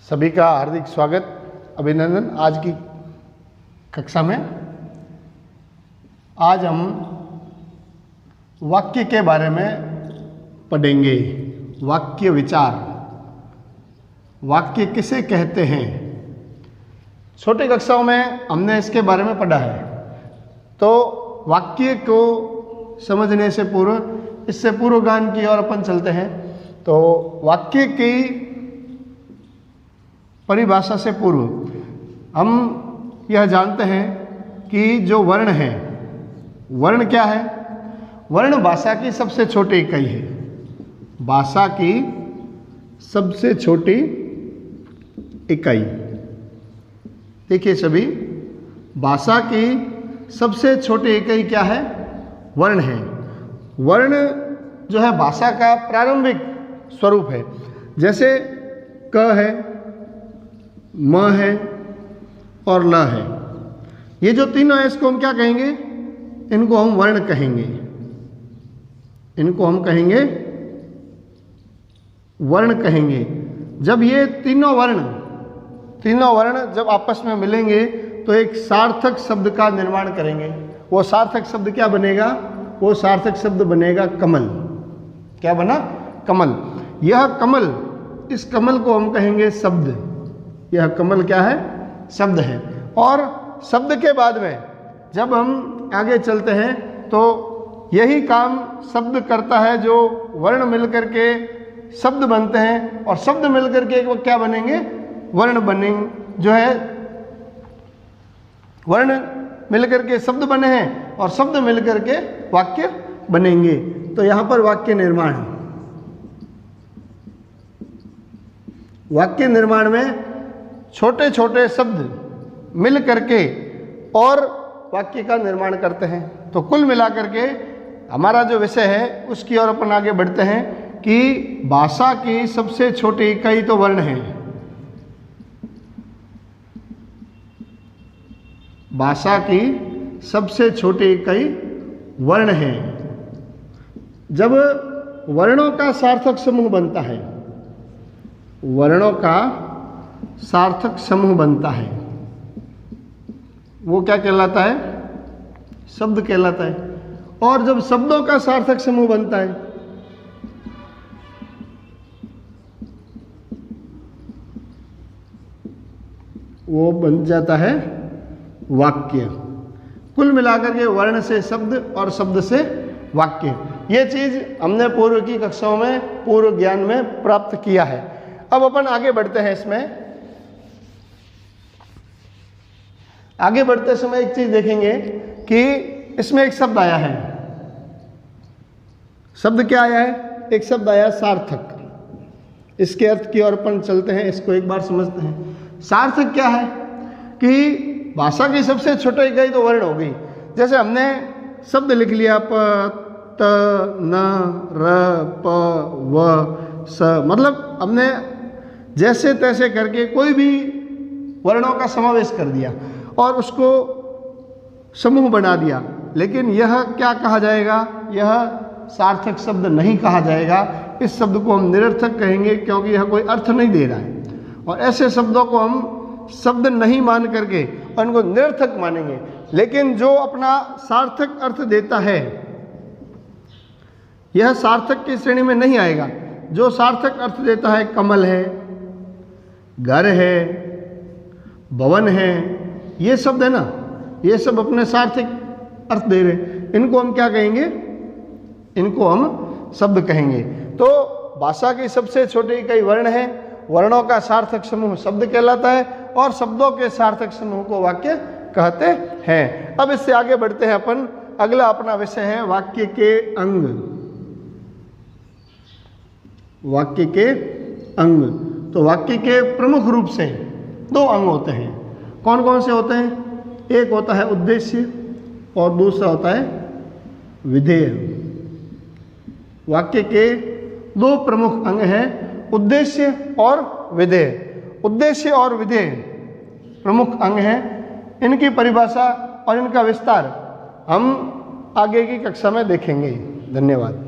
सभी का हार्दिक स्वागत, अभिनंदन। आज की कक्षा में आज हम वाक्य के बारे में पढ़ेंगे। वाक्य विचार, वाक्य किसे कहते हैं। छोटी कक्षाओं में हमने इसके बारे में पढ़ा है, तो वाक्य को समझने से पूर्व, इससे पूर्व ज्ञान की ओर अपन चलते हैं। तो वाक्य की परिभाषा से पूर्व हम यह जानते हैं कि जो वर्ण है, वर्ण क्या है। वर्ण भाषा की सबसे छोटी इकाई है। भाषा की सबसे छोटी इकाई, देखिए सभी, भाषा की सबसे छोटी इकाई क्या है? वर्ण है। वर्ण जो है भाषा का प्रारंभिक स्वरूप है। जैसे क है, म है और ल है। ये जो तीनों है, इसको हम क्या कहेंगे? इनको हम वर्ण कहेंगे। इनको हम कहेंगे वर्ण कहेंगे। जब ये तीनों वर्ण जब आपस में मिलेंगे तो एक सार्थक शब्द का निर्माण करेंगे। वो सार्थक शब्द क्या बनेगा? वो सार्थक शब्द बनेगा कमल। क्या बना? कमल। यह कमल, इस कमल को हम कहेंगे शब्द। यह कमल क्या है? शब्द है। और शब्द के बाद में जब हम आगे चलते हैं तो यही काम शब्द करता है, जो वर्ण मिलकर के शब्द बनते हैं, और शब्द मिलकर के वो क्या बनेंगे? वर्ण बनेंगे। जो है वर्ण मिलकर के शब्द बने हैं और शब्द मिलकर के वाक्य बनेंगे। तो यहाँ पर वाक्य निर्माण है। वाक्य निर्माण में छोटे छोटे शब्द मिल करके और वाक्य का निर्माण करते हैं। तो कुल मिलाकर के हमारा जो विषय है उसकी ओर अपन आगे बढ़ते हैं कि भाषा की सबसे छोटी इकाई तो वर्ण है। भाषा की सबसे छोटी इकाई वर्ण है। जब वर्णों का सार्थक समूह बनता है, वर्णों का सार्थक समूह बनता है, वो क्या कहलाता है? शब्द कहलाता है। और जब शब्दों का सार्थक समूह बनता है, वो बन जाता है वाक्य। कुल मिलाकर के वर्ण से शब्द और शब्द से वाक्य। ये चीज हमने पूर्व की कक्षाओं में, पूर्व ज्ञान में प्राप्त किया है। अब अपन आगे बढ़ते हैं। इसमें आगे बढ़ते समय एक चीज देखेंगे कि इसमें एक शब्द आया है। शब्द क्या आया है? एक शब्द आया सार्थक। इसके अर्थ की ओर अपन चलते हैं, इसको एक बार समझते हैं। सार्थक क्या है? कि भाषा की सबसे छोटी इकाई तो वर्ण हो गई। जैसे हमने शब्द लिख लिया प, त, न, र, प, व, स, मतलब हमने जैसे तैसे करके कोई भी वर्णों का समावेश कर दिया और उसको समूह बना दिया। लेकिन यह क्या कहा जाएगा? यह सार्थक शब्द नहीं कहा जाएगा। इस शब्द को हम निरर्थक कहेंगे, क्योंकि यह कोई अर्थ नहीं दे रहा है। और ऐसे शब्दों को हम शब्द नहीं मान करके उनको निरर्थक मानेंगे। लेकिन जो अपना सार्थक अर्थ देता है, यह सार्थक की श्रेणी में नहीं आएगा। जो सार्थक अर्थ देता है, कमल है, घर है, भवन है, ये शब्द है ना, ये सब अपने सार्थक अर्थ दे रहे हैं। इनको हम क्या कहेंगे? इनको हम शब्द कहेंगे। तो भाषा की सबसे छोटी इकाई वर्ण है। वर्णों का सार्थक समूह शब्द कहलाता है और शब्दों के सार्थक समूह को वाक्य कहते हैं। अब इससे आगे बढ़ते हैं अपन। अगला अपना विषय है वाक्य के अंग। वाक्य के अंग। तो वाक्य के प्रमुख रूप से दो अंग होते हैं। कौन कौन से होते हैं? एक होता है उद्देश्य और दूसरा होता है विधेय। वाक्य के दो प्रमुख अंग हैं, उद्देश्य और विधेय। उद्देश्य और विधेय प्रमुख अंग हैं। इनकी परिभाषा और इनका विस्तार हम आगे की कक्षा में देखेंगे। धन्यवाद।